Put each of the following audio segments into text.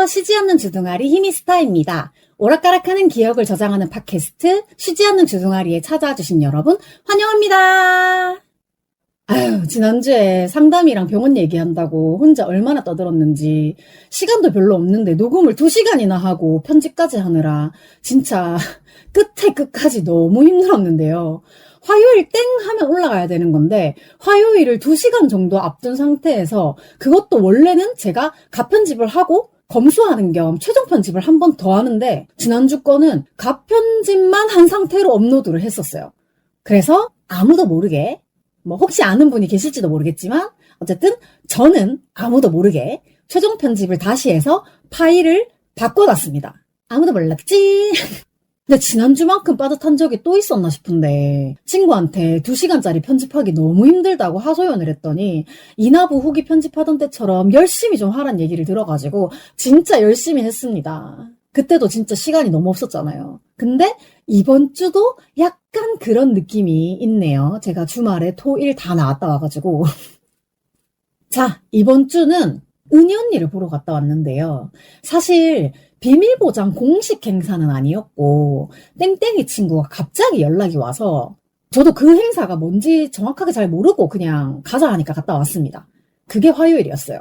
쉬지 않는 주둥아리 히미스타입니다. 오락가락하는 기억을 저장하는 팟캐스트 쉬지 않는 주둥아리에 찾아와 주신 여러분 환영합니다. 아유, 지난주에 상담이랑 병원 얘기한다고 혼자 얼마나 떠들었는지 시간도 별로 없는데 녹음을 2시간이나 하고 편집까지 하느라 진짜 끝에 끝까지 너무 힘들었는데요. 화요일 땡 하면 올라가야 되는 건데 화요일을 2시간 정도 앞둔 상태에서 그것도 원래는 제가 가편집을 하고 검수하는 겸 최종 편집을 한 번 더 하는데 지난주 거는 가편집만 한 상태로 업로드를 했었어요. 그래서 아무도 모르게 혹시 아는 분이 계실지도 모르겠지만 어쨌든 저는 아무도 모르게 최종 편집을 다시 해서 파일을 바꿔놨습니다. 아무도 몰랐지? 근데 지난주만큼 빠듯한 적이 또 있었나 싶은데 친구한테 2시간짜리 편집하기 너무 힘들다고 하소연을 했더니 이나부 후기 편집하던 때처럼 열심히 좀 하란 얘기를 들어가지고 진짜 열심히 했습니다. 그때도 진짜 시간이 너무 없었잖아요. 근데 이번 주도 약간 그런 느낌이 있네요. 제가 주말에 토, 일 다 나왔다 와가지고 자, 이번 주는 은희 언니를 보러 갔다 왔는데요. 사실 비밀보장 공식 행사는 아니었고 땡땡이 친구가 갑자기 연락이 와서 저도 그 행사가 뭔지 정확하게 잘 모르고 그냥 가자 하니까 갔다 왔습니다. 그게 화요일이었어요.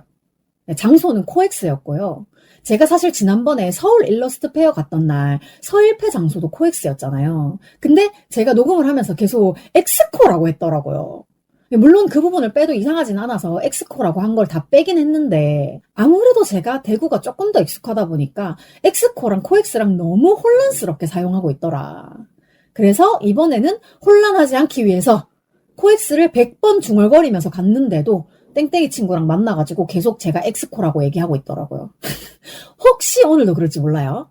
장소는 코엑스였고요. 제가 사실 지난번에 서울 일러스트 페어 갔던 날 서일패 장소도 코엑스였잖아요. 근데 제가 녹음을 하면서 계속 엑스코라고 했더라고요. 물론 그 부분을 빼도 이상하진 않아서 엑스코라고 한 걸 다 빼긴 했는데 아무래도 제가 대구가 조금 더 익숙하다 보니까 엑스코랑 코엑스랑 너무 혼란스럽게 사용하고 있더라. 그래서 이번에는 혼란하지 않기 위해서 코엑스를 100번 중얼거리면서 갔는데도 땡땡이 친구랑 만나가지고 계속 제가 엑스코라고 얘기하고 있더라고요. 혹시 오늘도 그럴지 몰라요.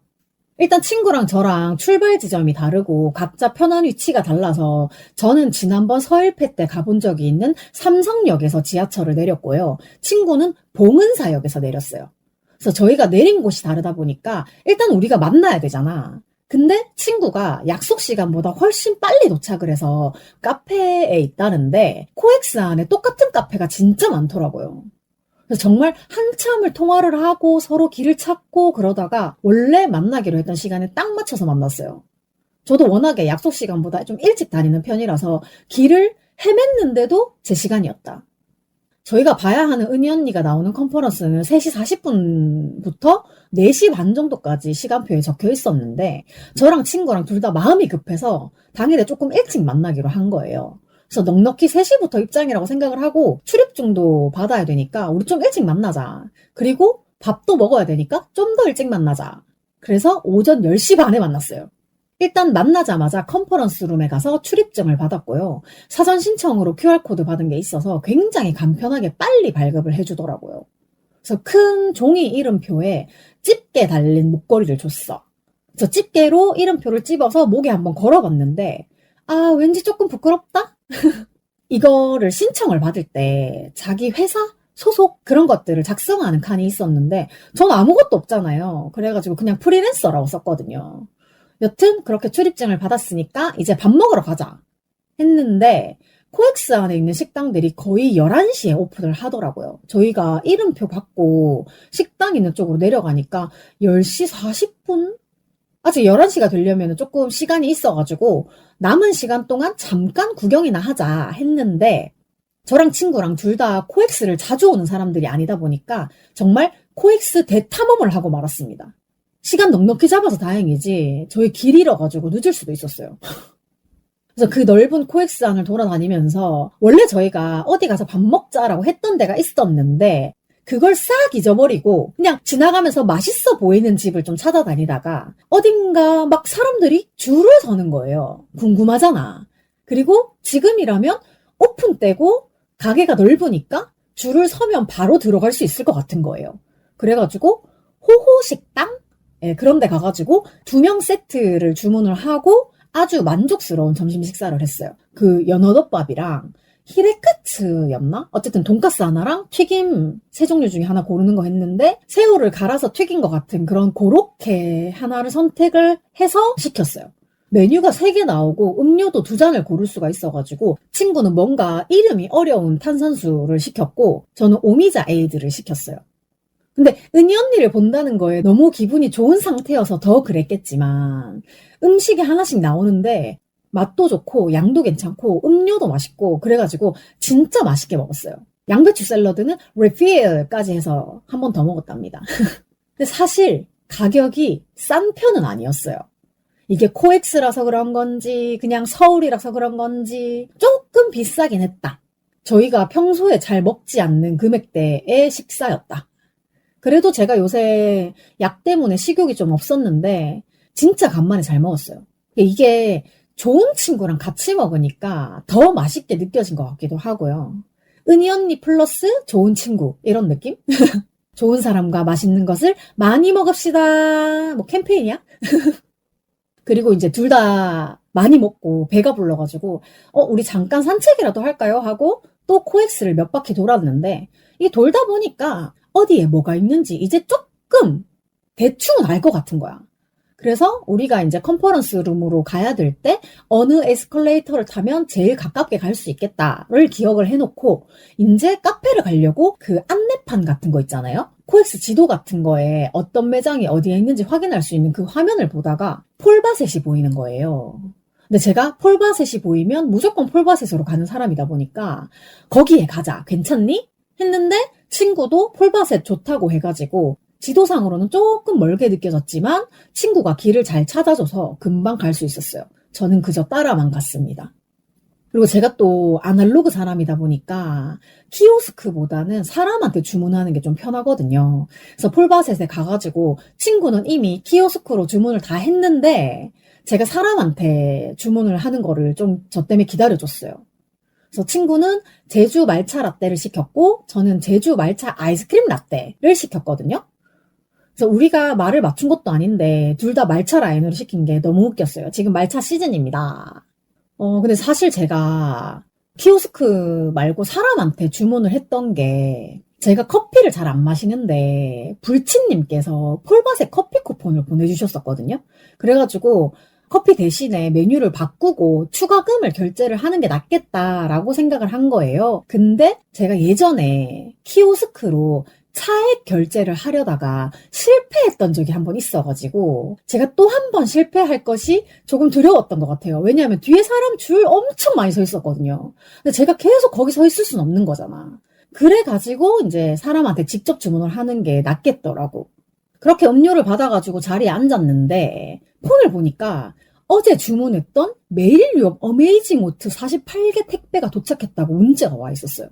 일단 친구랑 저랑 출발 지점이 다르고 각자 편한 위치가 달라서 저는 지난번 서일패 때 가본 적이 있는 삼성역에서 지하철을 내렸고요. 친구는 봉은사역에서 내렸어요. 그래서 저희가 내린 곳이 다르다 보니까 일단 우리가 만나야 되잖아. 근데 친구가 약속 시간보다 훨씬 빨리 도착을 해서 카페에 있다는데 코엑스 안에 똑같은 카페가 진짜 많더라고요. 그래서 정말 한참을 통화를 하고 서로 길을 찾고 그러다가 원래 만나기로 했던 시간에 딱 맞춰서 만났어요. 저도 워낙에 약속 시간보다 좀 일찍 다니는 편이라서 길을 헤맸는데도 제 시간이었다. 저희가 봐야 하는 은희 언니가 나오는 컨퍼런스는 3시 40분부터 4시 반 정도까지 시간표에 적혀 있었는데 저랑 친구랑 둘 다 마음이 급해서 당일에 조금 일찍 만나기로 한 거예요. 그래서 넉넉히 3시부터 입장이라고 생각을 하고 출입증도 받아야 되니까 우리 좀 일찍 만나자. 그리고 밥도 먹어야 되니까 좀 더 일찍 만나자. 그래서 오전 10시 반에 만났어요. 일단 만나자마자 컨퍼런스 룸에 가서 출입증을 받았고요. 사전 신청으로 QR코드 받은 게 있어서 굉장히 간편하게 빨리 발급을 해주더라고요. 그래서 큰 종이 이름표에 집게 달린 목걸이를 줬어. 그래서 집게로 이름표를 찝어서 목에 한번 걸어봤는데 아, 왠지 조금 부끄럽다? 이거를 신청을 받을 때 자기 회사? 소속? 그런 것들을 작성하는 칸이 있었는데 전 아무것도 없잖아요. 그래가지고 그냥 프리랜서라고 썼거든요. 여튼 그렇게 출입증을 받았으니까 이제 밥 먹으러 가자 했는데 코엑스 안에 있는 식당들이 거의 11시에 오픈을 하더라고요. 저희가 이름표 받고 식당 있는 쪽으로 내려가니까 10시 40분? 아직 11시가 되려면 조금 시간이 있어가지고 남은 시간 동안 잠깐 구경이나 하자 했는데 저랑 친구랑 둘 다 코엑스를 자주 오는 사람들이 아니다 보니까 정말 코엑스 대탐험을 하고 말았습니다. 시간 넉넉히 잡아서 다행이지 저희 길 잃어가지고 늦을 수도 있었어요. 그래서 그 넓은 코엑스 안을 돌아다니면서 원래 저희가 어디 가서 밥 먹자라고 했던 데가 있었는데 그걸 싹 잊어버리고 그냥 지나가면서 맛있어 보이는 집을 좀 찾아다니다가 어딘가 막 사람들이 줄을 서는 거예요. 궁금하잖아. 그리고 지금이라면 오픈 때고 가게가 넓으니까 줄을 서면 바로 들어갈 수 있을 것 같은 거예요. 그래가지고 호호식당? 그런 데 가가지고 2명 세트를 주문을 하고 아주 만족스러운 점심 식사를 했어요. 그 연어덮밥이랑 히레카츠였나? 어쨌든 돈가스 하나랑 튀김 3종류 중에 하나 고르는 거 했는데 새우를 갈아서 튀긴 것 같은 그런 고로케 하나를 선택을 해서 시켰어요. 메뉴가 3개 나오고 음료도 2잔을 고를 수가 있어가지고 친구는 뭔가 이름이 어려운 탄산수를 시켰고 저는 오미자 에이드를 시켰어요. 근데 은희 언니를 본다는 거에 너무 기분이 좋은 상태여서 더 그랬겠지만 음식이 하나씩 나오는데 맛도 좋고 양도 괜찮고 음료도 맛있고 그래가지고 진짜 맛있게 먹었어요. 양배추 샐러드는 리필까지 해서 한 번 더 먹었답니다. 근데 사실 가격이 싼 편은 아니었어요. 이게 코엑스라서 그런 건지 그냥 서울이라서 그런 건지 조금 비싸긴 했다. 저희가 평소에 잘 먹지 않는 금액대의 식사였다. 그래도 제가 요새 약 때문에 식욕이 좀 없었는데 진짜 간만에 잘 먹었어요. 이게 좋은 친구랑 같이 먹으니까 더 맛있게 느껴진 것 같기도 하고요. 은희 언니 플러스 좋은 친구 이런 느낌? 좋은 사람과 맛있는 것을 많이 먹읍시다. 뭐 캠페인이야? 그리고 이제 둘 다 많이 먹고 배가 불러가지고 우리 잠깐 산책이라도 할까요? 하고 또 코엑스를 몇 바퀴 돌았는데 이 돌다 보니까 어디에 뭐가 있는지 이제 조금 대충은 알 것 같은 거야. 그래서 우리가 이제 컨퍼런스 룸으로 가야 될 때 어느 에스컬레이터를 타면 제일 가깝게 갈 수 있겠다를 기억을 해놓고 이제 카페를 가려고 그 안내판 같은 거 있잖아요. 코엑스 지도 같은 거에 어떤 매장이 어디에 있는지 확인할 수 있는 그 화면을 보다가 폴바셋이 보이는 거예요. 근데 제가 폴바셋이 보이면 무조건 폴바셋으로 가는 사람이다 보니까 거기에 가자. 괜찮니? 했는데 친구도 폴바셋 좋다고 해가지고 지도상으로는 조금 멀게 느껴졌지만 친구가 길을 잘 찾아줘서 금방 갈 수 있었어요. 저는 그저 따라만 갔습니다. 그리고 제가 또 아날로그 사람이다 보니까 키오스크보다는 사람한테 주문하는 게 좀 편하거든요. 그래서 폴바셋에 가가지고 친구는 이미 키오스크로 주문을 다 했는데 제가 사람한테 주문을 하는 거를 좀 저 때문에 기다려줬어요. 그래서 친구는 제주 말차 라떼를 시켰고 저는 제주 말차 아이스크림 라떼를 시켰거든요. 그래서 우리가 말을 맞춘 것도 아닌데 둘 다 말차 라인으로 시킨 게 너무 웃겼어요. 지금 말차 시즌입니다. 근데 사실 제가 키오스크 말고 사람한테 주문을 했던 게 제가 커피를 잘 안 마시는데 불친님께서 폴바셋 커피 쿠폰을 보내주셨었거든요. 그래가지고 커피 대신에 메뉴를 바꾸고 추가금을 결제를 하는 게 낫겠다라고 생각을 한 거예요. 근데 제가 예전에 키오스크로 차액 결제를 하려다가 실패했던 적이 한 번 있어가지고 제가 또 한 번 실패할 것이 조금 두려웠던 것 같아요. 왜냐하면 뒤에 사람 줄 엄청 많이 서 있었거든요. 근데 제가 계속 거기 서 있을 수는 없는 거잖아. 그래가지고 이제 사람한테 직접 주문을 하는 게 낫겠더라고. 그렇게 음료를 받아가지고 자리에 앉았는데 폰을 보니까 어제 주문했던 메일유업 어메이징 오트 48개 택배가 도착했다고 문자가 와 있었어요.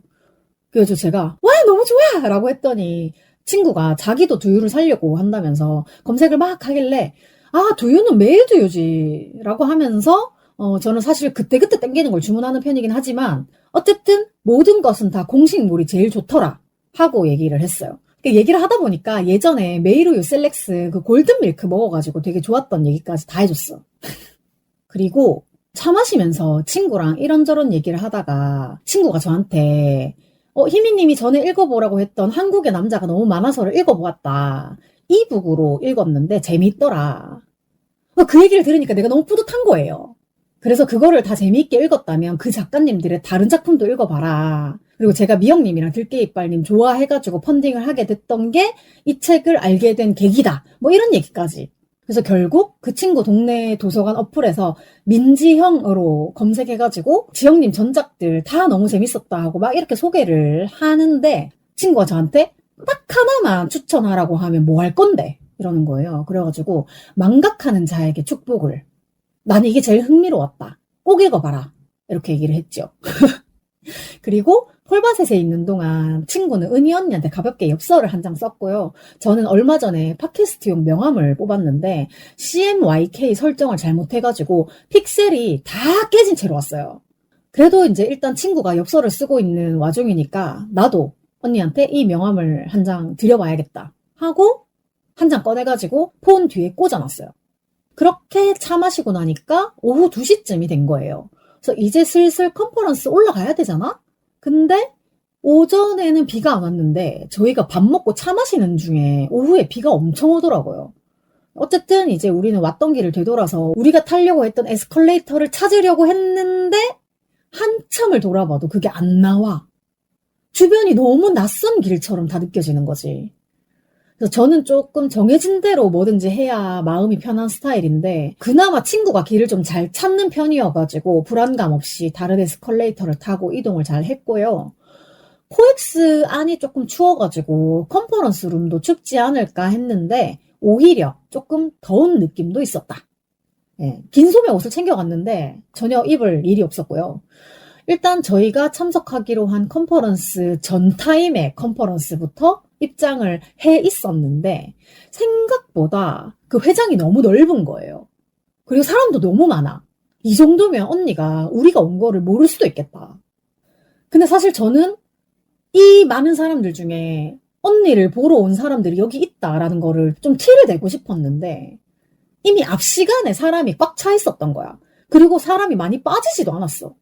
그래서 제가 와 너무 좋아! 라고 했더니 친구가 자기도 두유를 사려고 한다면서 검색을 막 하길래 아 두유는 매일 두유지 라고 하면서 저는 사실 그때그때 땡기는 걸 주문하는 편이긴 하지만 어쨌든 모든 것은 다 공식물이 제일 좋더라 하고 얘기를 했어요. 얘기를 하다 보니까 예전에 메이루유 셀렉스 그 골든밀크 먹어가지고 되게 좋았던 얘기까지 다 해줬어. 그리고 차 마시면서 친구랑 이런저런 얘기를 하다가 친구가 저한테 희미님이 전에 읽어보라고 했던 한국의 남자가 너무 많아서를 읽어보았다. 이북으로 읽었는데 재미있더라. 그 얘기를 들으니까 내가 너무 뿌듯한 거예요. 그래서 그거를 다 재미있게 읽었다면 그 작가님들의 다른 작품도 읽어봐라. 그리고 제가 미영님이랑 들깨이빨님 좋아해가지고 펀딩을 하게 됐던 게 이 책을 알게 된 계기다. 뭐 이런 얘기까지. 그래서 결국 그 친구 동네 도서관 어플에서 민지형으로 검색해가지고 지영님 전작들 다 너무 재밌었다 하고 막 이렇게 소개를 하는데 친구가 저한테 딱 하나만 추천하라고 하면 뭐 할 건데? 이러는 거예요. 그래가지고 망각하는 자에게 축복을. 나는 이게 제일 흥미로웠다. 꼭 읽어봐라. 이렇게 얘기를 했죠. 그리고 폴바셋에 있는 동안 친구는 은희 언니한테 가볍게 엽서를 한 장 썼고요. 저는 얼마 전에 팟캐스트용 명함을 뽑았는데 CMYK 설정을 잘못해가지고 픽셀이 다 깨진 채로 왔어요. 그래도 이제 일단 친구가 엽서를 쓰고 있는 와중이니까 나도 언니한테 이 명함을 한 장 드려봐야겠다 하고 한 장 꺼내가지고 폰 뒤에 꽂아놨어요. 그렇게 차 마시고 나니까 오후 2시쯤이 된 거예요. 그래서 이제 슬슬 컨퍼런스 올라가야 되잖아? 근데 오전에는 비가 안 왔는데 저희가 밥 먹고 차 마시는 중에 오후에 비가 엄청 오더라고요. 어쨌든 이제 우리는 왔던 길을 되돌아서 우리가 타려고 했던 에스컬레이터를 찾으려고 했는데 한참을 돌아봐도 그게 안 나와. 주변이 너무 낯선 길처럼 다 느껴지는 거지. 그래서 저는 조금 정해진 대로 뭐든지 해야 마음이 편한 스타일인데 그나마 친구가 길을 좀 잘 찾는 편이어가지고 불안감 없이 다른 에스컬레이터를 타고 이동을 잘 했고요. 코엑스 안이 조금 추워가지고 컨퍼런스 룸도 춥지 않을까 했는데 오히려 조금 더운 느낌도 있었다. 예, 긴 소매 옷을 챙겨갔는데 전혀 입을 일이 없었고요. 일단 저희가 참석하기로 한 컨퍼런스 전 타임의 컨퍼런스부터 입장을 해 있었는데 생각보다 그 회장이 너무 넓은 거예요. 그리고 사람도 너무 많아. 이 정도면 언니가 우리가 온 거를 모를 수도 있겠다. 근데 사실 저는 이 많은 사람들 중에 언니를 보러 온 사람들이 여기 있다라는 거를 좀 티를 내고 싶었는데 이미 앞 시간에 사람이 꽉 차 있었던 거야. 그리고 사람이 많이 빠지지도 않았어.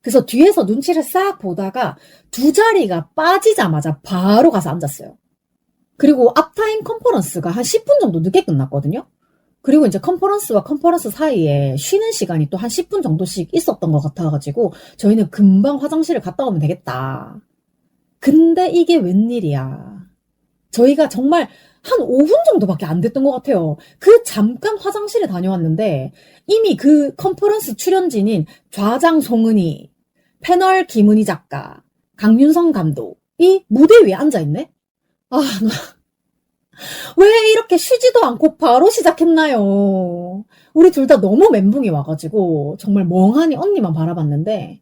그래서 뒤에서 눈치를 싹 보다가 두 자리가 빠지자마자 바로 가서 앉았어요. 그리고 앞타임 컨퍼런스가 한 10분 정도 늦게 끝났거든요. 그리고 이제 컨퍼런스와 컨퍼런스 사이에 쉬는 시간이 또 한 10분 정도씩 있었던 것 같아가지고 저희는 금방 화장실을 갔다 오면 되겠다. 근데 이게 웬일이야. 저희가 정말 한 5분 정도밖에 안 됐던 것 같아요. 그 잠깐 화장실에 다녀왔는데 이미 그 컨퍼런스 출연진인 좌장 송은이, 패널 김은희 작가, 강윤성 감독이 무대 위에 앉아있네? 아, 왜 이렇게 쉬지도 않고 바로 시작했나요? 우리 둘 다 너무 멘붕이 와가지고 정말 멍하니 언니만 바라봤는데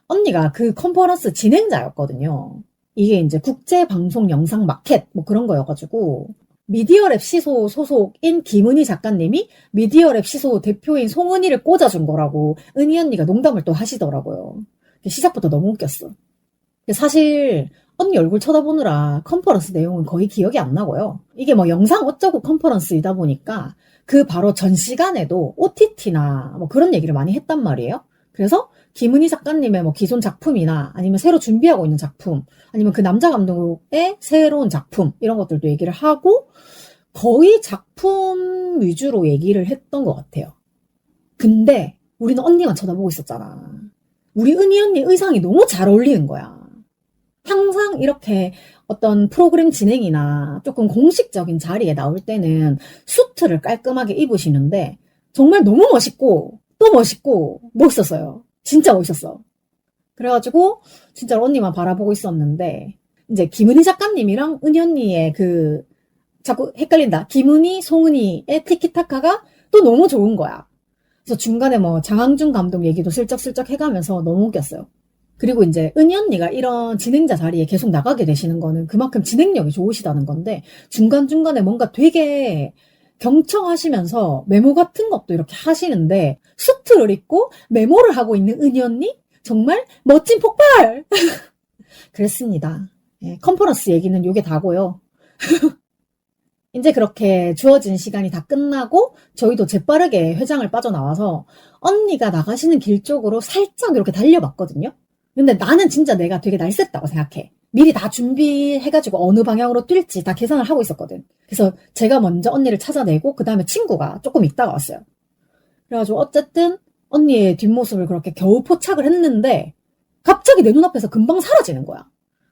언니가 그 컨퍼런스 진행자였거든요. 이게 이제 국제방송 영상 마켓 뭐 그런 거여가지고 미디어랩 시소 소속인 김은희 작가님이 미디어랩 시소 대표인 송은이를 꽂아준 거라고 은희 언니가 농담을 또 하시더라고요. 시작부터 너무 웃겼어. 사실 언니 얼굴 쳐다보느라 컨퍼런스 내용은 거의 기억이 안 나고요. 이게 뭐 영상 어쩌고 컨퍼런스이다 보니까 그 바로 전 시간에도 OTT나 뭐 그런 얘기를 많이 했단 말이에요. 그래서 김은희 작가님의 뭐 기존 작품이나 아니면 새로 준비하고 있는 작품 아니면 그 남자 감독의 새로운 작품 이런 것들도 얘기를 하고 거의 작품 위주로 얘기를 했던 것 같아요. 근데 우리는 언니만 쳐다보고 있었잖아. 우리 은희 언니 의상이 너무 잘 어울리는 거야. 항상 이렇게 어떤 프로그램 진행이나 조금 공식적인 자리에 나올 때는 수트를 깔끔하게 입으시는데 정말 너무 멋있고 또 멋있고 멋있었어요. 진짜 멋있었어. 그래가지고 진짜 언니만 바라보고 있었는데 이제 김은희 작가님이랑 은희 언니의 그 자꾸 헷갈린다. 김은희, 송은희의 티키타카가 또 너무 좋은 거야. 그래서 중간에 뭐 장항준 감독 얘기도 슬쩍슬쩍 해가면서 너무 웃겼어요. 그리고 이제 은희 언니가 이런 진행자 자리에 계속 나가게 되시는 거는 그만큼 진행력이 좋으시다는 건데 중간중간에 뭔가 되게 경청하시면서 메모 같은 것도 이렇게 하시는데 수트를 입고 메모를 하고 있는 은희 언니? 정말 멋진 폭발! 그랬습니다. 예, 컨퍼런스 얘기는 요게 다고요. 이제 그렇게 주어진 시간이 다 끝나고 저희도 재빠르게 회장을 빠져나와서 언니가 나가시는 길 쪽으로 살짝 이렇게 달려봤거든요. 근데 나는 진짜 내가 되게 날쌔다고 생각해. 미리 다 준비해가지고 어느 방향으로 뛸지 다 계산을 하고 있었거든. 그래서 제가 먼저 언니를 찾아내고 그 다음에 친구가 조금 있다가 왔어요. 그래가지고 어쨌든 언니의 뒷모습을 그렇게 겨우 포착을 했는데 갑자기 내 눈앞에서 금방 사라지는 거야.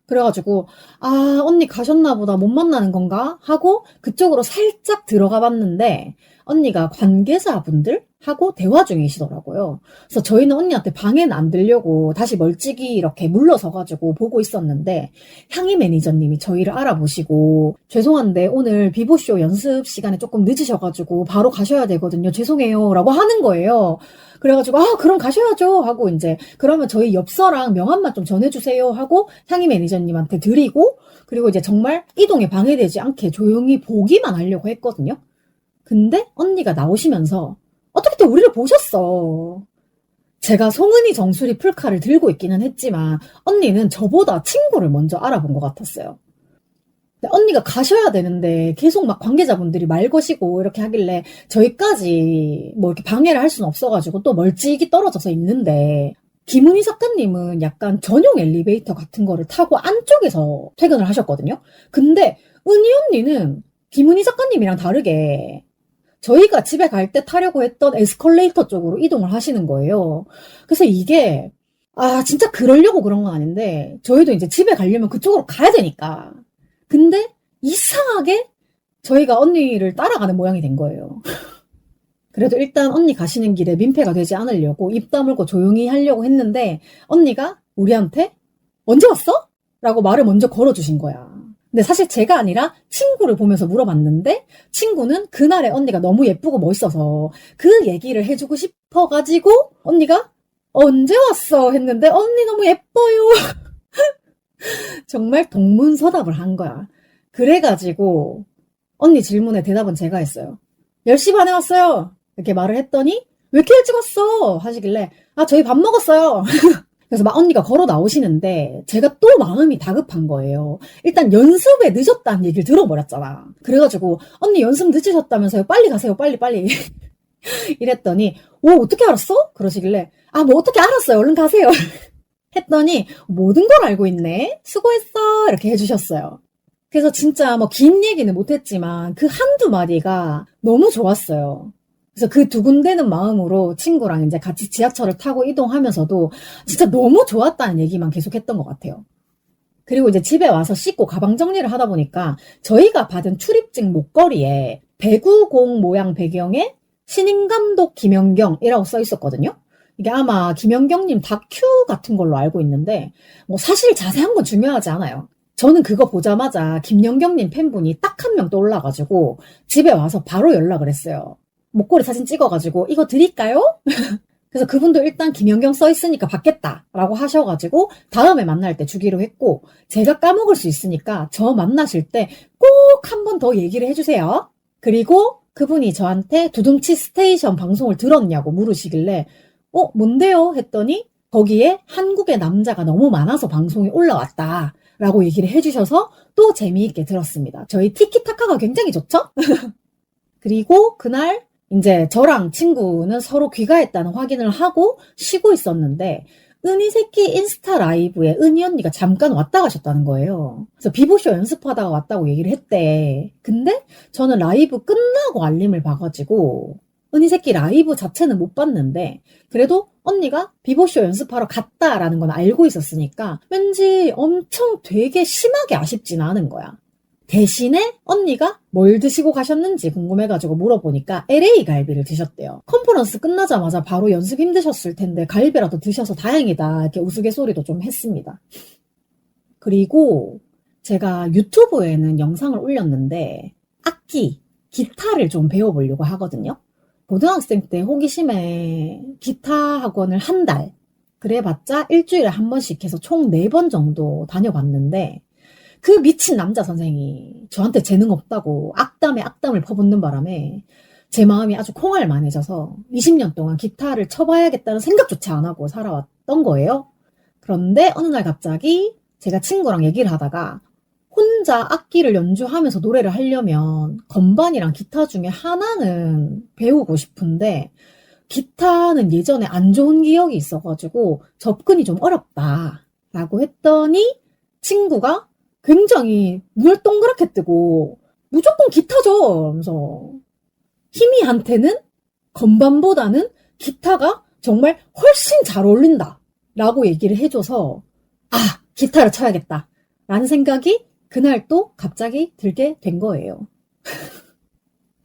그래가지고 아 언니 가셨나 보다 못 만나는 건가 하고 그쪽으로 살짝 들어가 봤는데 언니가 관계자분들 하고 대화 중이시더라고요. 그래서 저희는 언니한테 방해는 안 들려고 다시 멀찍이 이렇게 물러서가지고 보고 있었는데 향희 매니저님이 저희를 알아보시고 죄송한데 오늘 비보쇼 연습 시간에 조금 늦으셔가지고 바로 가셔야 되거든요. 죄송해요 라고 하는 거예요. 그래가지고 아 그럼 가셔야죠 하고 이제 그러면 저희 엽서랑 명함만 좀 전해주세요 하고 향희 매니저님한테 드리고 그리고 이제 정말 이동에 방해되지 않게 조용히 보기만 하려고 했거든요. 근데 언니가 나오시면서 어떻게 또 우리를 보셨어. 제가 송은이 정수리 풀카를 들고 있기는 했지만 언니는 저보다 친구를 먼저 알아본 것 같았어요. 근데 언니가 가셔야 되는데 계속 막 관계자분들이 말 거시고 이렇게 하길래 저희까지 뭐 이렇게 방해를 할 수는 없어가지고 또 멀찍이 떨어져서 있는데 김은희 작가님은 약간 전용 엘리베이터 같은 거를 타고 안쪽에서 퇴근을 하셨거든요. 근데 은희 언니는 김은희 작가님이랑 다르게 저희가 집에 갈 때 타려고 했던 에스컬레이터 쪽으로 이동을 하시는 거예요. 그래서 이게 아 진짜 그러려고 그런 건 아닌데 저희도 이제 집에 가려면 그쪽으로 가야 되니까 근데 이상하게 저희가 언니를 따라가는 모양이 된 거예요. 그래도 일단 언니 가시는 길에 민폐가 되지 않으려고 입 다물고 조용히 하려고 했는데 언니가 우리한테 언제 왔어? 라고 말을 먼저 걸어주신 거야. 근데 사실 제가 아니라 친구를 보면서 물어봤는데 친구는 그날의 언니가 너무 예쁘고 멋있어서 그 얘기를 해주고 싶어가지고 언니가 언제 왔어? 했는데 언니 너무 예뻐요. 정말 동문서답을 한 거야. 그래가지고 언니 질문에 대답은 제가 했어요. 10시 반에 왔어요. 이렇게 말을 했더니 왜 이렇게 일찍 왔어? 하시길래 저희 밥 먹었어요. 그래서 막 언니가 걸어 나오시는데 제가 또 마음이 다급한 거예요. 일단 연습에 늦었다는 얘기를 들어버렸잖아. 그래가지고 언니 연습 늦으셨다면서요. 빨리 가세요. 빨리. 이랬더니 어떻게 알았어? 그러시길래 뭐 어떻게 알았어요. 얼른 가세요. 했더니 모든 걸 알고 있네. 수고했어. 이렇게 해주셨어요. 그래서 진짜 뭐 긴 얘기는 못했지만 그 한두 마디가 너무 좋았어요. 그래서 그 두근대는 마음으로 친구랑 이제 같이 지하철을 타고 이동하면서도 진짜 너무 좋았다는 얘기만 계속 했던 것 같아요. 그리고 이제 집에 와서 씻고 가방 정리를 하다 보니까 저희가 받은 출입증 목걸이에 배구공 모양 배경에 신인감독 김연경이라고 써 있었거든요. 이게 아마 김연경님 다큐 같은 걸로 알고 있는데 뭐 사실 자세한 건 중요하지 않아요. 저는 그거 보자마자 김연경님 팬분이 딱 한 명 떠올라가지고 집에 와서 바로 연락을 했어요. 목걸이 사진 찍어가지고 이거 드릴까요? 그래서 그분도 일단 김연경 써있으니까 받겠다라고 하셔가지고 다음에 만날 때 주기로 했고 제가 까먹을 수 있으니까 저 만나실 때 꼭 한 번 더 얘기를 해주세요. 그리고 그분이 저한테 두둥치 스테이션 방송을 들었냐고 물으시길래 뭔데요? 했더니 거기에 한국의 남자가 너무 많아서 방송이 올라왔다 라고 얘기를 해주셔서 또 재미있게 들었습니다. 저희 티키타카가 굉장히 좋죠? 그리고 그날 이제 저랑 친구는 서로 귀가했다는 확인을 하고 쉬고 있었는데 은희 새끼 인스타 라이브에 은희 언니가 잠깐 왔다 가셨다는 거예요. 그래서 비보쇼 연습하다가 왔다고 얘기를 했대. 근데 저는 라이브 끝나고 알림을 봐가지고 은희 새끼 라이브 자체는 못 봤는데 그래도 언니가 비보쇼 연습하러 갔다라는 건 알고 있었으니까 왠지 엄청 되게 심하게 아쉽진 않은 거야. 대신에 언니가 뭘 드시고 가셨는지 궁금해가지고 물어보니까 LA 갈비를 드셨대요. 컨퍼런스 끝나자마자 바로 연습 힘드셨을 텐데 갈비라도 드셔서 다행이다 이렇게 우스갯소리도 좀 했습니다. 그리고 제가 유튜브에는 영상을 올렸는데 악기, 기타를 좀 배워보려고 하거든요. 고등학생 때 호기심에 기타 학원을 한 달, 그래봤자 일주일에 한 번씩 해서 총 4번 정도 다녀봤는데 그 미친 남자 선생이 저한테 재능 없다고 악담에 악담을 퍼붓는 바람에 제 마음이 아주 콩알만해져서 20년 동안 기타를 쳐봐야겠다는 생각조차 안 하고 살아왔던 거예요. 그런데 어느 날 갑자기 제가 친구랑 얘기를 하다가 혼자 악기를 연주하면서 노래를 하려면 건반이랑 기타 중에 하나는 배우고 싶은데 기타는 예전에 안 좋은 기억이 있어가지고 접근이 좀 어렵다라고 했더니 친구가 굉장히 눈을 동그랗게 뜨고 무조건 기타죠 하면서 희미한테는 건반보다는 기타가 정말 훨씬 잘 어울린다 라고 얘기를 해줘서 기타를 쳐야겠다 라는 생각이 그날 또 갑자기 들게 된 거예요.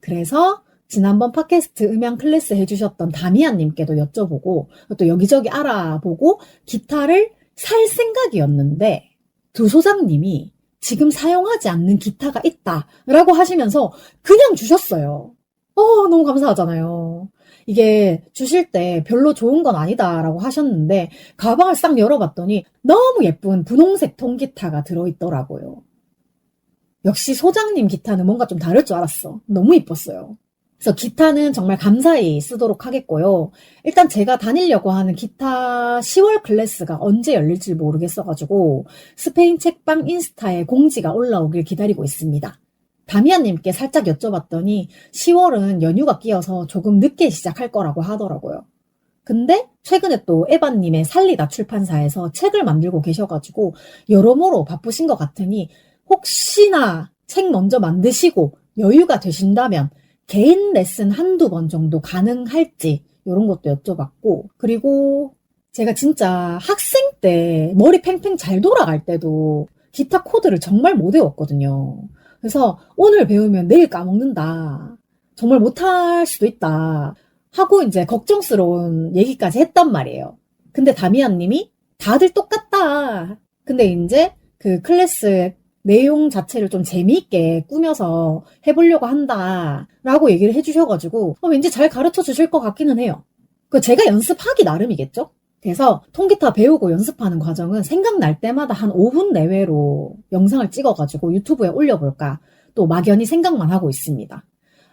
그래서 지난번 팟캐스트 음향 클래스 해주셨던 다미안님께도 여쭤보고 또 여기저기 알아보고 기타를 살 생각이었는데 두 소장님이 지금 사용하지 않는 기타가 있다라고 하시면서 그냥 주셨어요. 너무 감사하잖아요. 이게 주실 때 별로 좋은 건 아니다라고 하셨는데 가방을 싹 열어봤더니 너무 예쁜 분홍색 통기타가 들어있더라고요. 역시 소장님 기타는 뭔가 좀 다를 줄 알았어. 너무 이뻤어요. 그래서 기타는 정말 감사히 쓰도록 하겠고요. 일단 제가 다니려고 하는 기타 10월 클래스가 언제 열릴지 모르겠어가지고 스페인 책방 인스타에 공지가 올라오길 기다리고 있습니다. 다미안님께 살짝 여쭤봤더니 10월은 연휴가 끼어서 조금 늦게 시작할 거라고 하더라고요. 근데 최근에 또 에바님의 살리다 출판사에서 책을 만들고 계셔가지고 여러모로 바쁘신 것 같으니 혹시나 책 먼저 만드시고 여유가 되신다면 개인 레슨 한두 번 정도 가능할지 이런 것도 여쭤봤고 그리고 제가 진짜 학생 때 머리 팽팽 잘 돌아갈 때도 기타 코드를 정말 못 외웠거든요. 그래서 오늘 배우면 내일 까먹는다. 정말 못할 수도 있다. 하고 이제 걱정스러운 얘기까지 했단 말이에요. 근데 다미안 님이 다들 똑같다. 근데 이제 그 클래스 내용 자체를 좀 재미있게 꾸며서 해보려고 한다. 라고 얘기를 해주셔가지고 왠지 잘 가르쳐 주실 것 같기는 해요. 그 제가 연습하기 나름이겠죠? 그래서 통기타 배우고 연습하는 과정은 생각날 때마다 한 5분 내외로 영상을 찍어가지고 유튜브에 올려볼까 또 막연히 생각만 하고 있습니다.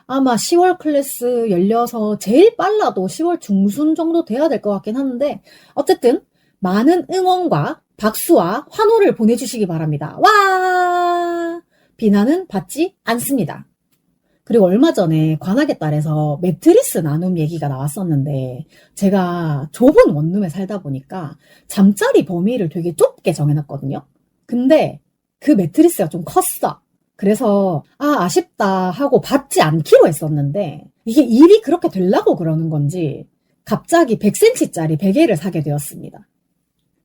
아마 10월 클래스 열려서 제일 빨라도 10월 중순 정도 돼야 될 것 같긴 한데 어쨌든 많은 응원과 박수와 환호를 보내주시기 바랍니다. 와! 비난은 받지 않습니다. 그리고 얼마 전에 관악의 딸에서 매트리스 나눔 얘기가 나왔었는데 제가 좁은 원룸에 살다 보니까 잠자리 범위를 되게 좁게 정해놨거든요. 근데 그 매트리스가 좀 컸어. 그래서 아쉽다 하고 받지 않기로 했었는데 이게 일이 그렇게 되려고 그러는 건지 갑자기 100cm짜리 베개를 사게 되었습니다.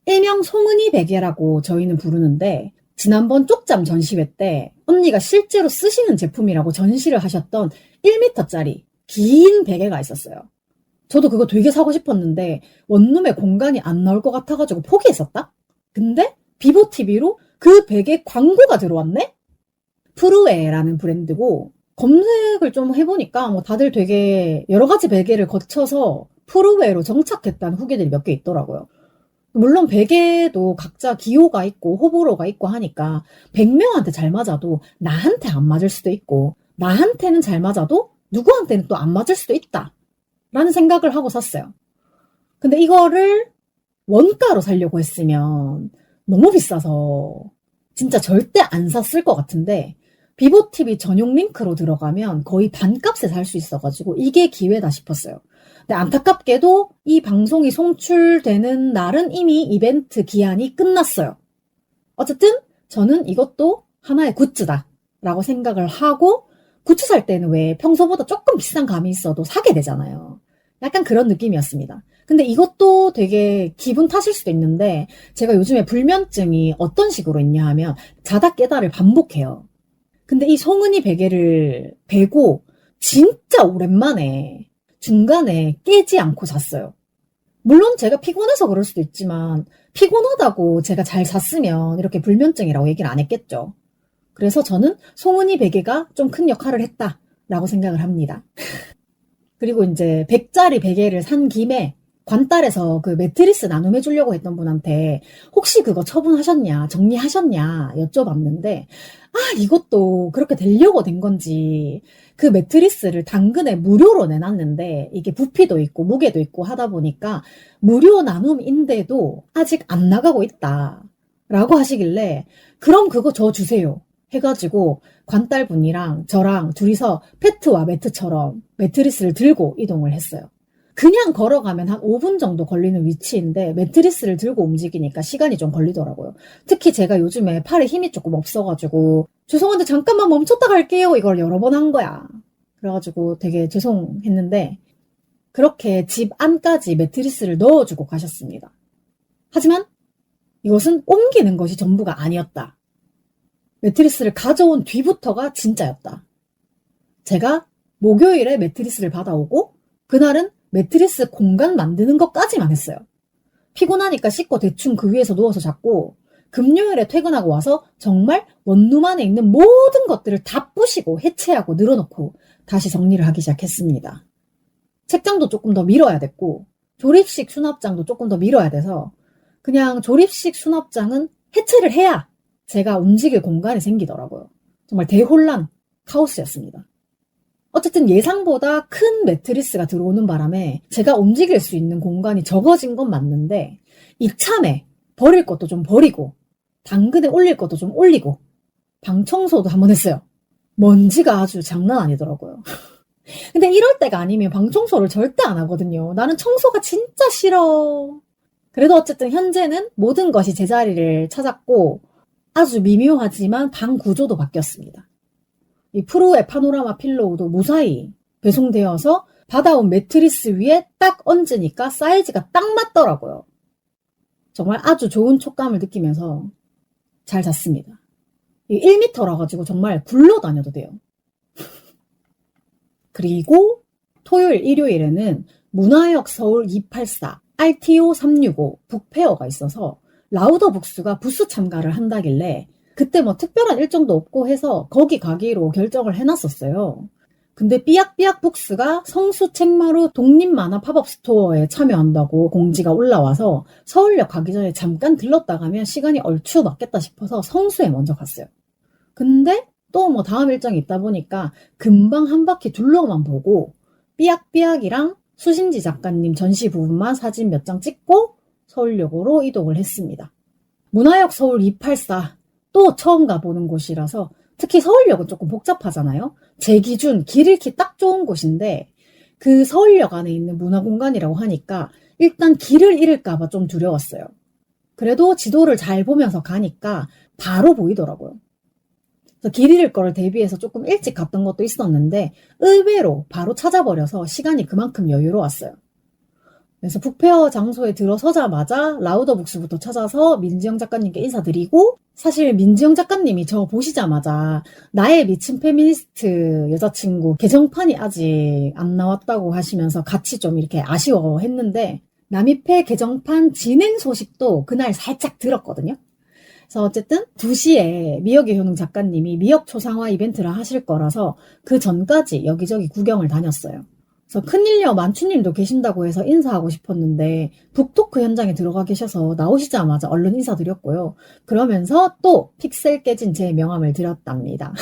일명 송은이 베개라고 저희는 부르는데 지난번 쪽잠 전시회 때 언니가 실제로 쓰시는 제품이라고 전시를 하셨던 1m짜리 긴 베개가 있었어요. 저도 그거 되게 사고 싶었는데 원룸에 공간이 안 나올 것 같아가지고 포기했었다? 근데 비보TV로 그 베개 광고가 들어왔네? 프루웨라는 브랜드고 검색을 좀 해보니까 뭐 다들 되게 여러 가지 베개를 거쳐서 프루웨로 정착했다는 후기들이 몇 개 있더라고요. 물론 베개도 각자 기호가 있고 호불호가 있고 하니까 100명한테 잘 맞아도 나한테 안 맞을 수도 있고 나한테는 잘 맞아도 누구한테는 또 안 맞을 수도 있다 라는 생각을 하고 샀어요. 근데 이거를 원가로 사려고 했으면 너무 비싸서 진짜 절대 안 샀을 것 같은데 비보TV 전용 링크로 들어가면 거의 반값에 살 수 있어가지고 이게 기회다 싶었어요. 근데 안타깝게도 이 방송이 송출되는 날은 이미 이벤트 기한이 끝났어요. 어쨌든 저는 이것도 하나의 굿즈다 라고 생각을 하고 굿즈 살 때는 왜 평소보다 조금 비싼 감이 있어도 사게 되잖아요. 약간 그런 느낌이었습니다. 근데 이것도 되게 기분 탓일 수도 있는데 제가 요즘에 불면증이 어떤 식으로 있냐 하면 자다 깨다를 반복해요. 근데 이 송은이 베개를 베고 진짜 오랜만에 중간에 깨지 않고 잤어요. 물론 제가 피곤해서 그럴 수도 있지만 피곤하다고 제가 잘 잤으면 이렇게 불면증이라고 얘기를 안 했겠죠. 그래서 저는 송은이 베개가 좀 큰 역할을 했다라고 생각을 합니다. 그리고 이제 100짜리 베개를 산 김에 관딸에서 그 매트리스 나눔해 주려고 했던 분한테 혹시 그거 처분하셨냐, 정리하셨냐 여쭤봤는데 이것도 그렇게 되려고 된 건지 그 매트리스를 당근에 무료로 내놨는데 이게 부피도 있고 무게도 있고 하다 보니까 무료 나눔인데도 아직 안 나가고 있다 라고 하시길래 그럼 그거 저 주세요 해가지고 관딸분이랑 저랑 둘이서 페트와 매트처럼 매트리스를 들고 이동을 했어요. 그냥 걸어가면 한 5분 정도 걸리는 위치인데 매트리스를 들고 움직이니까 시간이 좀 걸리더라고요. 특히 제가 요즘에 팔에 힘이 조금 없어가지고 죄송한데 잠깐만 멈췄다 갈게요 이걸 여러 번 한 거야. 그래가지고 되게 죄송했는데 그렇게 집 안까지 매트리스를 넣어주고 가셨습니다. 하지만 이것은 옮기는 것이 전부가 아니었다. 매트리스를 가져온 뒤부터가 진짜였다. 제가 목요일에 매트리스를 받아오고 그날은 매트리스 공간 만드는 것까지만 했어요. 피곤하니까 씻고 대충 그 위에서 누워서 잤고 금요일에 퇴근하고 와서 정말 원룸 안에 있는 모든 것들을 다 부시고 해체하고 늘어놓고 다시 정리를 하기 시작했습니다. 책장도 조금 더 밀어야 됐고 조립식 수납장도 조금 더 밀어야 돼서 그냥 조립식 수납장은 해체를 해야 제가 움직일 공간이 생기더라고요. 정말 대혼란, 카오스였습니다. 어쨌든 예상보다 큰 매트리스가 들어오는 바람에 제가 움직일 수 있는 공간이 적어진 건 맞는데 이참에 버릴 것도 좀 버리고 당근에 올릴 것도 좀 올리고 방 청소도 한번 했어요. 먼지가 아주 장난 아니더라고요. 근데 이럴 때가 아니면 방 청소를 절대 안 하거든요. 나는 청소가 진짜 싫어. 그래도 어쨌든 현재는 모든 것이 제자리를 찾았고 아주 미묘하지만 방 구조도 바뀌었습니다. 이 프로의 파노라마 필로우도 무사히 배송되어서 받아온 매트리스 위에 딱 얹으니까 사이즈가 딱 맞더라고요. 정말 아주 좋은 촉감을 느끼면서 잘 잤습니다. 1m라 가지고 정말 굴러다녀도 돼요. 그리고 토요일, 일요일에는 문화역 서울 284, RTO 365 북페어가 있어서 라우더북스가 부스 참가를 한다길래 그때 뭐 특별한 일정도 없고 해서 거기 가기로 결정을 해놨었어요. 근데 삐약삐약 북스가 성수 책마루 독립만화 팝업 스토어에 참여한다고 공지가 올라와서 서울역 가기 전에 잠깐 들렀다 가면 시간이 얼추 맞겠다 싶어서 성수에 먼저 갔어요. 근데 또 뭐 다음 일정이 있다 보니까 금방 한 바퀴 둘러만 보고 삐약삐약이랑 수신지 작가님 전시 부분만 사진 몇 장 찍고 서울역으로 이동을 했습니다. 문화역 서울 284 또 처음 가보는 곳이라서 특히 서울역은 조금 복잡하잖아요. 제 기준 길 잃기 딱 좋은 곳인데 그 서울역 안에 있는 문화공간이라고 하니까 일단 길을 잃을까봐 좀 두려웠어요. 그래도 지도를 잘 보면서 가니까 바로 보이더라고요. 그래서 길 잃을 거를 대비해서 조금 일찍 갔던 것도 있었는데 의외로 바로 찾아버려서 시간이 그만큼 여유로웠어요. 그래서 북페어 장소에 들어서자마자 라우더북스부터 찾아서 민지영 작가님께 인사드리고 사실 민지영 작가님이 저 보시자마자 나의 미친 페미니스트 여자친구 개정판이 아직 안 나왔다고 하시면서 같이 좀 이렇게 아쉬워했는데 남이패 개정판 진행 소식도 그날 살짝 들었거든요. 그래서 어쨌든 2시에 미역의 효능 작가님이 미역 초상화 이벤트를 하실 거라서 그 전까지 여기저기 구경을 다녔어요. 그래서 큰일녀 만추님도 계신다고 해서 인사하고 싶었는데 북토크 현장에 들어가 계셔서 나오시자마자 얼른 인사드렸고요. 그러면서 또 픽셀 깨진 제 명함을 드렸답니다.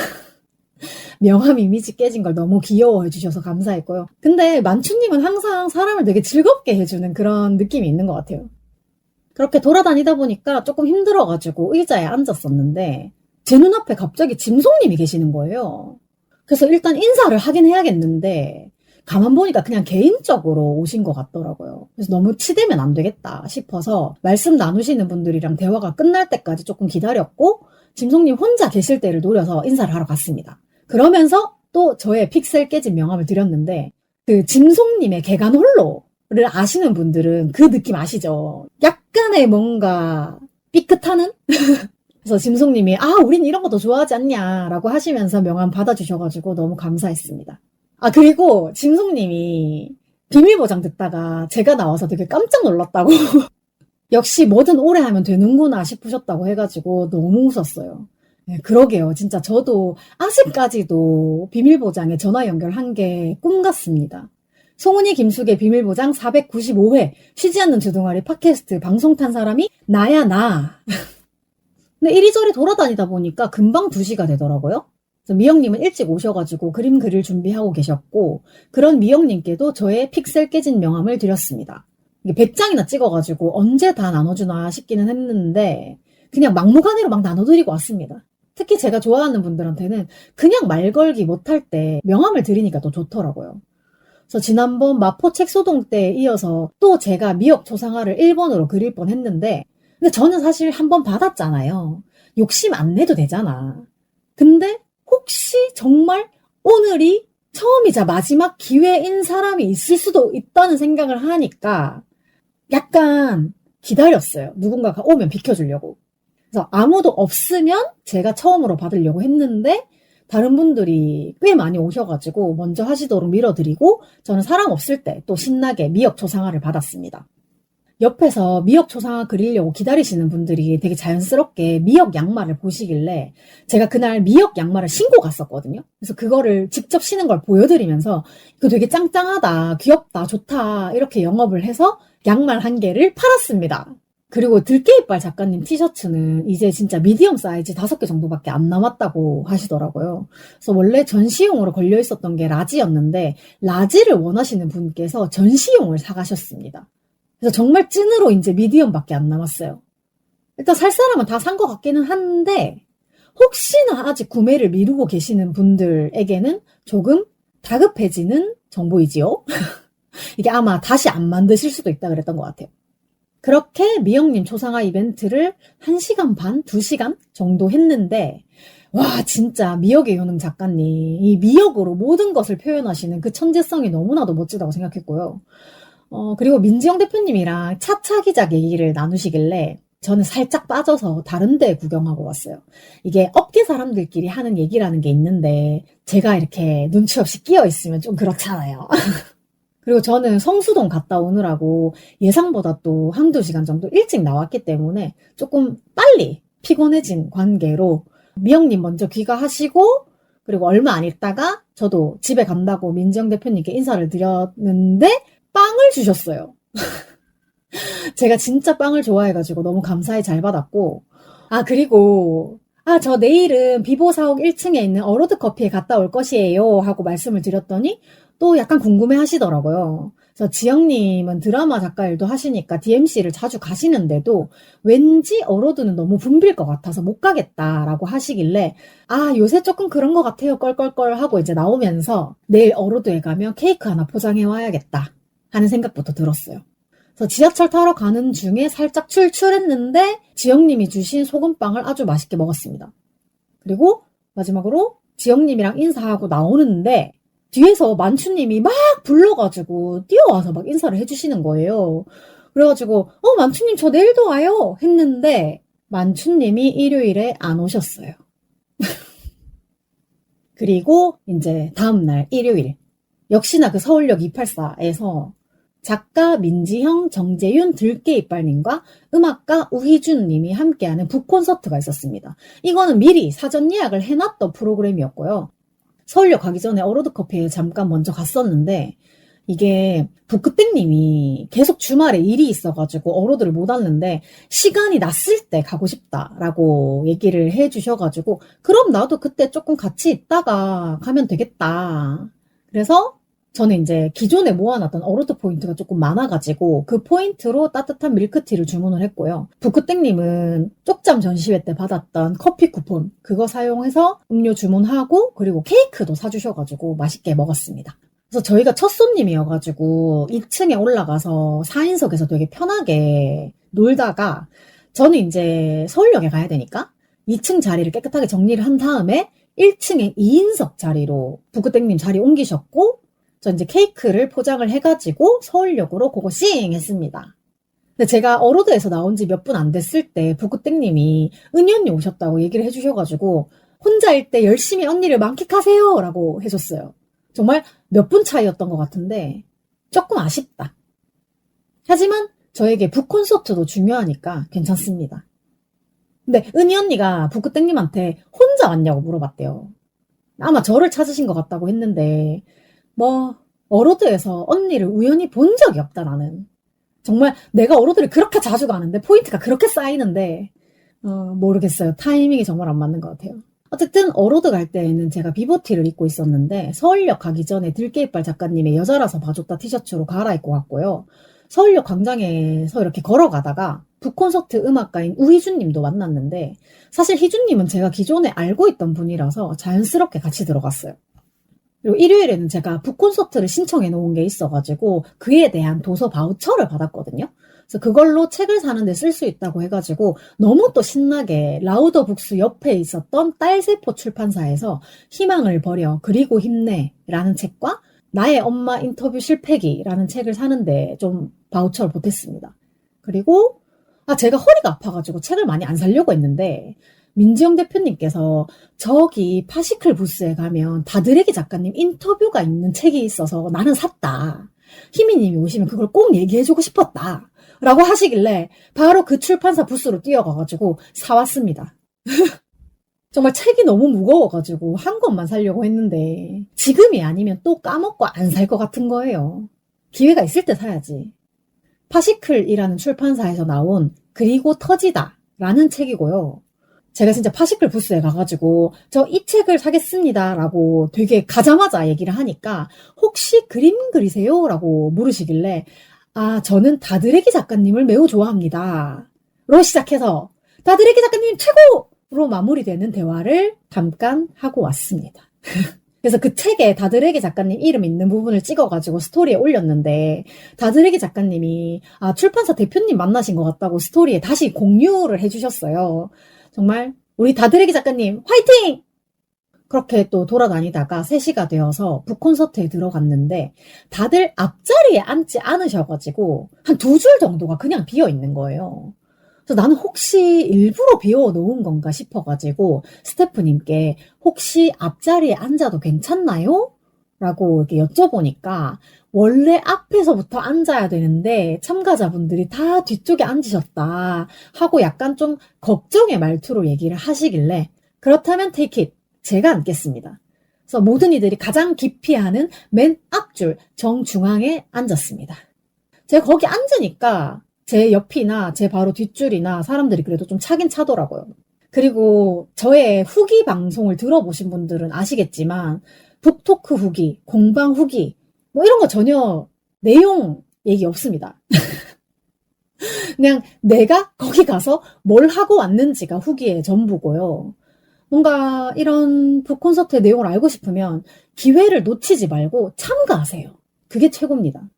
명함 이미지 깨진 걸 너무 귀여워해 주셔서 감사했고요. 근데 만추님은 항상 사람을 되게 즐겁게 해주는 그런 느낌이 있는 것 같아요. 그렇게 돌아다니다 보니까 조금 힘들어가지고 의자에 앉았었는데 제 눈앞에 갑자기 짐송님이 계시는 거예요. 그래서 일단 인사를 하긴 해야겠는데 가만 보니까 그냥 개인적으로 오신 것 같더라고요. 그래서 너무 치대면 안 되겠다 싶어서 말씀 나누시는 분들이랑 대화가 끝날 때까지 조금 기다렸고 짐송님 혼자 계실 때를 노려서 인사를 하러 갔습니다. 그러면서 또 저의 픽셀 깨진 명함을 드렸는데 그 짐송님의 개간 홀로를 아시는 분들은 그 느낌 아시죠? 약간의 뭔가 삐끗하는? 그래서 짐송님이 우린 이런 거 더 좋아하지 않냐라고 하시면서 명함 받아주셔가지고 너무 감사했습니다. 그리고 짐송님이 비밀보장 듣다가 제가 나와서 되게 깜짝 놀랐다고 역시 뭐든 오래 하면 되는구나 싶으셨다고 해가지고 너무 웃었어요. 네, 그러게요. 진짜 저도 아직까지도 비밀보장에 전화 연결한 게 꿈 같습니다. 송은이 김숙의 비밀보장 495회 쉬지 않는 주둥아리 팟캐스트 방송 탄 사람이 나야 나. 근데 이리저리 돌아다니다 보니까 금방 2시가 되더라고요. 그래서 미영님은 일찍 오셔가지고 그림 그릴 준비하고 계셨고 그런 미영님께도 저의 픽셀 깨진 명함을 드렸습니다. 이게 100장이나 찍어가지고 언제 다 나눠주나 싶기는 했는데 그냥 막무가내로 막 나눠드리고 왔습니다. 특히 제가 좋아하는 분들한테는 그냥 말 걸기 못할 때 명함을 드리니까 더 좋더라고요. 그래서 지난번 마포 책소동 때에 이어서 또 제가 미역 초상화를 1번으로 그릴 뻔 했는데 근데 저는 사실 한 번 받았잖아요. 욕심 안 내도 되잖아. 근데 혹시 정말 오늘이 처음이자 마지막 기회인 사람이 있을 수도 있다는 생각을 하니까 약간 기다렸어요. 누군가가 오면 비켜주려고. 그래서 아무도 없으면 제가 처음으로 받으려고 했는데 다른 분들이 꽤 많이 오셔가지고 먼저 하시도록 밀어드리고 저는 사람 없을 때 또 신나게 미역 초상화를 받았습니다. 옆에서 미역 초상화 그리려고 기다리시는 분들이 되게 자연스럽게 미역 양말을 보시길래 제가 그날 미역 양말을 신고 갔었거든요. 그래서 그거를 직접 신은 걸 보여드리면서 이거 되게 짱짱하다, 귀엽다, 좋다 이렇게 영업을 해서 양말 1개를 팔았습니다. 그리고 들깨이빨 작가님 티셔츠는 이제 진짜 미디엄 사이즈 5개 정도밖에 안 남았다고 하시더라고요. 그래서 원래 전시용으로 걸려 있었던 게 라지였는데 라지를 원하시는 분께서 전시용을 사가셨습니다. 그래서 정말 찐으로 이제 미디엄밖에 안 남았어요. 일단 살 사람은 다 산 것 같기는 한데 혹시나 아직 구매를 미루고 계시는 분들에게는 조금 다급해지는 정보이지요. 이게 아마 다시 안 만드실 수도 있다 그랬던 것 같아요. 그렇게 미영님 초상화 이벤트를 1시간 반, 2시간 정도 했는데 와 진짜 미역의 효능 작가님 이 미역으로 모든 것을 표현하시는 그 천재성이 너무나도 멋지다고 생각했고요. 그리고 민지영 대표님이랑 차차기작 얘기를 나누시길래 저는 살짝 빠져서 다른 데 구경하고 왔어요. 이게 업계 사람들끼리 하는 얘기라는 게 있는데 제가 이렇게 눈치 없이 끼어 있으면 좀 그렇잖아요. 그리고 저는 성수동 갔다 오느라고 예상보다 또 한두 시간 정도 일찍 나왔기 때문에 조금 빨리 피곤해진 관계로 미영님 먼저 귀가하시고 그리고 얼마 안 있다가 저도 집에 간다고 민지영 대표님께 인사를 드렸는데 빵을 주셨어요. 제가 진짜 빵을 좋아해가지고 너무 감사히 잘 받았고 그리고 저 내일은 비보사옥 1층에 있는 어로드 커피에 갔다 올 것이에요 하고 말씀을 드렸더니 또 약간 궁금해 하시더라고요. 그래서 지영님은 드라마 작가 일도 하시니까 DMC를 자주 가시는데도 왠지 어로드는 너무 붐빌 것 같아서 못 가겠다라고 하시길래 요새 조금 그런 것 같아요 껄껄껄 하고 이제 나오면서 내일 어로드에 가면 케이크 하나 포장해 와야겠다 하는 생각부터 들었어요. 그래서 지하철 타러 가는 중에 살짝 출출했는데 지영님이 주신 소금빵을 아주 맛있게 먹었습니다. 그리고 마지막으로 지영님이랑 인사하고 나오는데 뒤에서 만추님이 막 불러가지고 뛰어와서 막 인사를 해주시는 거예요. 그래가지고 만추님 저 내일도 와요 했는데 만추님이 일요일에 안 오셨어요. 그리고 이제 다음날 일요일 역시나 그 서울역 284에서 작가 민지형, 정재윤, 들깨이빨님과 음악가 우희준님이 함께하는 북콘서트가 있었습니다. 이거는 미리 사전 예약을 해놨던 프로그램이었고요. 서울역 가기 전에 어로드커피에 잠깐 먼저 갔었는데 이게 북그땡님이 계속 주말에 일이 있어가지고 어로드를 못 왔는데 시간이 났을 때 가고 싶다라고 얘기를 해주셔가지고 그럼 나도 그때 조금 같이 있다가 가면 되겠다. 그래서 저는 이제 기존에 모아놨던 어로드 포인트가 조금 많아가지고 그 포인트로 따뜻한 밀크티를 주문을 했고요. 북그땡님은 쪽잠 전시회 때 받았던 커피 쿠폰 그거 사용해서 음료 주문하고 그리고 케이크도 사주셔가지고 맛있게 먹었습니다. 그래서 저희가 첫 손님이어가지고 2층에 올라가서 4인석에서 되게 편하게 놀다가 저는 이제 서울역에 가야 되니까 2층 자리를 깨끗하게 정리를 한 다음에 1층에 2인석 자리로 북그땡님 자리 옮기셨고 저 이제 케이크를 포장을 해가지고 서울역으로 고고싱 했습니다. 근데 제가 어로드에서 나온 지 몇 분 안 됐을 때 북그땡님이 은희 언니 오셨다고 얘기를 해주셔가지고 혼자일 때 열심히 언니를 만끽하세요 라고 해줬어요. 정말 몇 분 차이였던 것 같은데 조금 아쉽다. 하지만 저에게 북콘서트도 중요하니까 괜찮습니다. 근데 은희 언니가 북그땡님한테 혼자 왔냐고 물어봤대요. 아마 저를 찾으신 것 같다고 했는데 어로드에서 언니를 우연히 본 적이 없다, 나는. 정말 내가 어로드를 그렇게 자주 가는데, 포인트가 그렇게 쌓이는데, 모르겠어요. 타이밍이 정말 안 맞는 것 같아요. 어쨌든, 어로드 갈 때에는 제가 비보티를 입고 있었는데, 서울역 가기 전에 들깨이빨 작가님의 여자라서 봐줬다 티셔츠로 갈아입고 갔고요. 서울역 광장에서 이렇게 걸어가다가, 북콘서트 음악가인 우희준님도 만났는데, 사실 희준님은 제가 기존에 알고 있던 분이라서 자연스럽게 같이 들어갔어요. 그리고 일요일에는 제가 북콘서트를 신청해 놓은 게 있어가지고 그에 대한 도서 바우처를 받았거든요. 그래서 그걸로 책을 사는데 쓸 수 있다고 해가지고 너무 또 신나게 라우더 북스 옆에 있었던 딸세포 출판사에서 희망을 버려 그리고 힘내 라는 책과 나의 엄마 인터뷰 실패기라는 책을 사는데 좀 바우처를 보탰습니다. 그리고 제가 허리가 아파가지고 책을 많이 안 사려고 했는데 민지영 대표님께서 저기 파시클 부스에 가면 다드래기 작가님 인터뷰가 있는 책이 있어서 나는 샀다. 희미님이 오시면 그걸 꼭 얘기해주고 싶었다. 라고 하시길래 바로 그 출판사 부스로 뛰어가가지고 사왔습니다. 정말 책이 너무 무거워가지고 한 권만 사려고 했는데 지금이 아니면 또 까먹고 안 살 것 같은 거예요. 기회가 있을 때 사야지. 파시클이라는 출판사에서 나온 그리고 터지다 라는 책이고요. 제가 진짜 파시클 부스에 가가지고 저 이 책을 사겠습니다 라고 되게 가자마자 얘기를 하니까 혹시 그림 그리세요? 라고 물으시길래 저는 다드래기 작가님을 매우 좋아합니다 로 시작해서 다드래기 작가님 최고로 마무리되는 대화를 잠깐 하고 왔습니다. 그래서 그 책에 다드래기 작가님 이름 있는 부분을 찍어가지고 스토리에 올렸는데 다드래기 작가님이 출판사 대표님 만나신 것 같다고 스토리에 다시 공유를 해주셨어요. 정말 우리 다드래기 작가님 화이팅! 그렇게 또 돌아다니다가 3시가 되어서 북콘서트에 들어갔는데 다들 앞자리에 앉지 않으셔가지고 한 2줄 정도가 그냥 비어있는 거예요. 그래서 나는 혹시 일부러 비워 놓은 건가 싶어가지고 스태프님께 혹시 앞자리에 앉아도 괜찮나요? 라고 이렇게 여쭤보니까 원래 앞에서부터 앉아야 되는데 참가자분들이 다 뒤쪽에 앉으셨다 하고 약간 좀 걱정의 말투로 얘기를 하시길래 그렇다면 take it. 제가 앉겠습니다. 그래서 모든 이들이 가장 기피하는 맨 앞줄 정중앙에 앉았습니다. 제가 거기 앉으니까 제 옆이나 제 바로 뒷줄이나 사람들이 그래도 좀 차긴 차더라고요. 그리고 저의 후기 방송을 들어보신 분들은 아시겠지만 북토크 후기, 공방 후기 뭐 이런 거 전혀 내용 얘기 없습니다. 그냥 내가 거기 가서 뭘 하고 왔는지가 후기의 전부고요. 뭔가 이런 북콘서트의 내용을 알고 싶으면 기회를 놓치지 말고 참가하세요. 그게 최고입니다.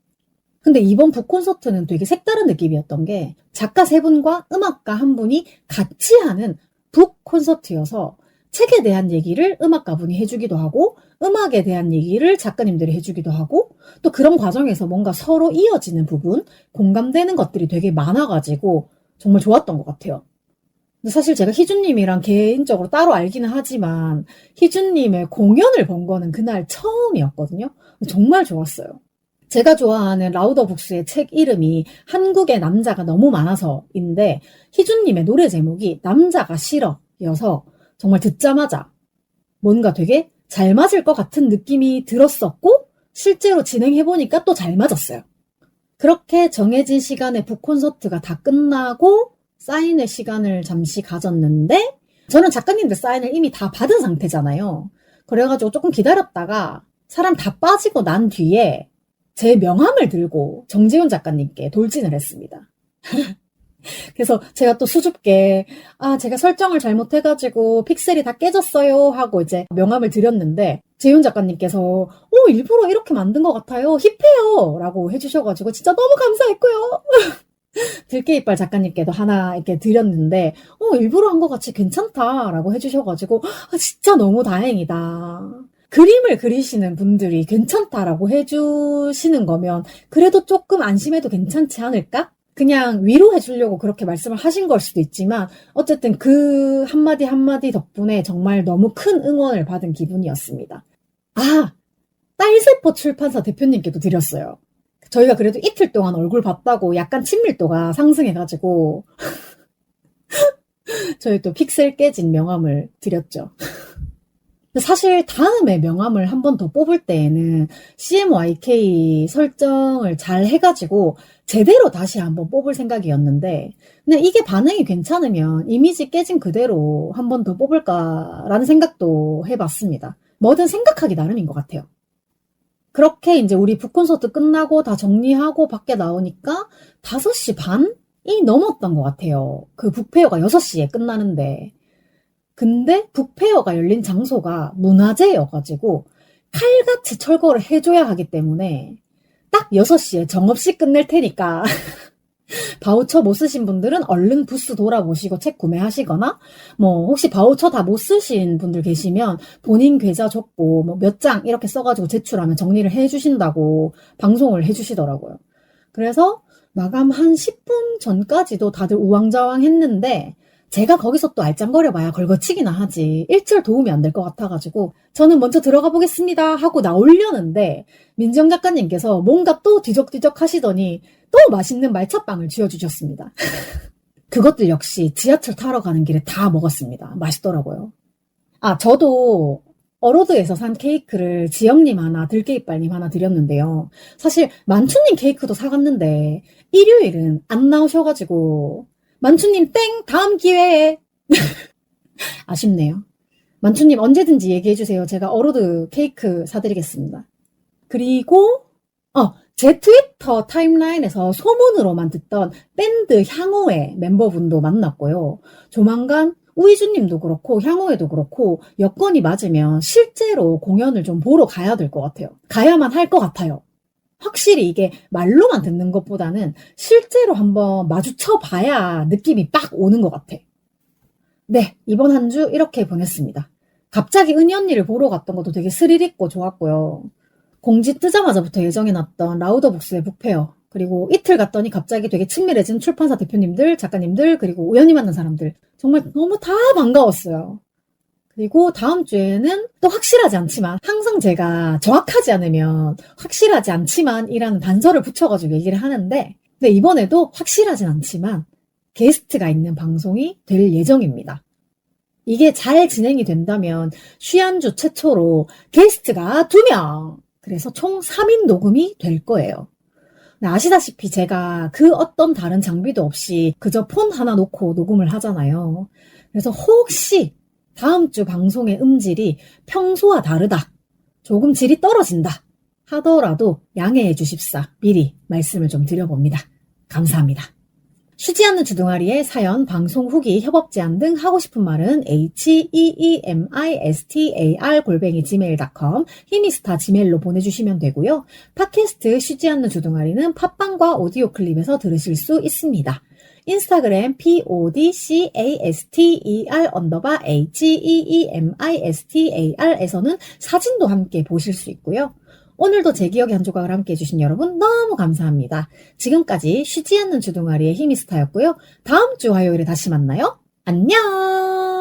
근데 이번 북콘서트는 되게 색다른 느낌이었던 게 작가 3분과 음악가 1분이 같이 하는 북콘서트여서 책에 대한 얘기를 음악가분이 해주기도 하고 음악에 대한 얘기를 작가님들이 해주기도 하고 또 그런 과정에서 뭔가 서로 이어지는 부분, 공감되는 것들이 되게 많아가지고 정말 좋았던 것 같아요. 근데 사실 제가 희준님이랑 개인적으로 따로 알기는 하지만 희준님의 공연을 본 거는 그날 처음이었거든요. 정말 좋았어요. 제가 좋아하는 라우더북스의 책 이름이 한국의 남자가 너무 많아서인데 희준님의 노래 제목이 남자가 싫어 여서 정말 듣자마자 뭔가 되게 잘 맞을 것 같은 느낌이 들었었고 실제로 진행해보니까 또 잘 맞았어요. 그렇게 정해진 시간에 북콘서트가 다 끝나고 사인회 시간을 잠시 가졌는데 저는 작가님들 사인을 이미 다 받은 상태잖아요. 그래가지고 조금 기다렸다가 사람 다 빠지고 난 뒤에 제 명함을 들고 정지훈 작가님께 돌진을 했습니다. 그래서 제가 또 수줍게 제가 설정을 잘못해가지고 픽셀이 다 깨졌어요 하고 이제 명함을 드렸는데 재훈 작가님께서 일부러 이렇게 만든 것 같아요. 힙해요 라고 해주셔가지고 진짜 너무 감사했고요. 들깨이빨 작가님께도 하나 이렇게 드렸는데 일부러 한 것 같이 괜찮다라고 해주셔가지고 진짜 너무 다행이다. 그림을 그리시는 분들이 괜찮다라고 해주시는 거면 그래도 조금 안심해도 괜찮지 않을까? 그냥 위로해 주려고 그렇게 말씀을 하신 걸 수도 있지만 어쨌든 그 한마디 한마디 덕분에 정말 너무 큰 응원을 받은 기분이었습니다. 딸세포 출판사 대표님께도 드렸어요. 저희가 그래도 이틀 동안 얼굴 봤다고 약간 친밀도가 상승해가지고 저희 또 픽셀 깨진 명함을 드렸죠. 사실 다음에 명함을 한 번 더 뽑을 때에는 CMYK 설정을 잘 해가지고 제대로 다시 한번 뽑을 생각이었는데 그냥 이게 반응이 괜찮으면 이미지 깨진 그대로 한 번 더 뽑을까라는 생각도 해봤습니다. 뭐든 생각하기 나름인 것 같아요. 그렇게 이제 우리 북콘서트 끝나고 다 정리하고 밖에 나오니까 5시 반이 넘었던 것 같아요. 그 북페어가 6시에 끝나는데 근데 북페어가 열린 장소가 문화재여가지고 칼같이 철거를 해줘야 하기 때문에 딱 6시에 정없이 끝낼 테니까 바우처 못 쓰신 분들은 얼른 부스 돌아보시고 책 구매하시거나 뭐 혹시 바우처 다 못 쓰신 분들 계시면 본인 계좌 적고 뭐 몇 장 이렇게 써가지고 제출하면 정리를 해주신다고 방송을 해주시더라고요. 그래서 마감 한 10분 전까지도 다들 우왕좌왕 했는데 제가 거기서 또 알짱거려봐야 걸거치기나 하지 일절 도움이 안 될 것 같아가지고 저는 먼저 들어가 보겠습니다 하고 나오려는데 민정 작가님께서 뭔가 또 뒤적뒤적 하시더니 또 맛있는 말차빵을 쥐어주셨습니다. 그것들 역시 지하철 타러 가는 길에 다 먹었습니다. 맛있더라고요. 저도 어로드에서 산 케이크를 지영님 하나, 들깨이빨님 하나 드렸는데요. 사실 만추님 케이크도 사갔는데 일요일은 안 나오셔가지고 만추님 땡! 다음 기회에 아쉽네요. 만추님 언제든지 얘기해주세요. 제가 어로드 케이크 사드리겠습니다. 그리고 제 트위터 타임라인에서 소문으로만 듣던 밴드 향호의 멤버분도 만났고요. 조만간 우이주님도 그렇고 향호에도 그렇고 여건이 맞으면 실제로 공연을 좀 보러 가야 될 것 같아요. 가야만 할 것 같아요. 확실히 이게 말로만 듣는 것보다는 실제로 한번 마주쳐 봐야 느낌이 빡 오는 것 같아. 네, 이번 한 주 이렇게 보냈습니다. 갑자기 은희 언니를 보러 갔던 것도 되게 스릴 있고 좋았고요. 공지 뜨자마자부터 예정해놨던 라우더북스의 북페어 그리고 이틀 갔더니 갑자기 되게 친밀해진 출판사 대표님들, 작가님들, 그리고 우연히 만난 사람들. 정말 너무 다 반가웠어요. 그리고 다음 주에는 또 확실하지 않지만, 항상 제가 정확하지 않으면 확실하지 않지만 이라는 단서를 붙여가지고 얘기를 하는데, 근데 이번에도 확실하진 않지만 게스트가 있는 방송이 될 예정입니다. 이게 잘 진행이 된다면 쉬한주 최초로 게스트가 2명! 그래서 총 3인 녹음이 될 거예요. 아시다시피 제가 그 어떤 다른 장비도 없이 그저 폰 하나 놓고 녹음을 하잖아요. 그래서 혹시 다음 주 방송의 음질이 평소와 다르다, 조금 질이 떨어진다 하더라도 양해해 주십사 미리 말씀을 좀 드려봅니다. 감사합니다. 쉬지 않는 주둥아리의 사연, 방송 후기, 협업 제안 등 하고 싶은 말은 heemistar@gmail.com 히미스타 지메일로 보내주시면 되고요. 팟캐스트 쉬지 않는 주둥아리는 팟빵과 오디오 클립에서 들으실 수 있습니다. 인스타그램 podcaster_heemistar에서는 사진도 함께 보실 수 있고요. 오늘도 제 기억의 한 조각을 함께 해주신 여러분 너무 감사합니다. 지금까지 쉬지 않는 주둥아리의 히미스타였고요. 다음 주 화요일에 다시 만나요. 안녕!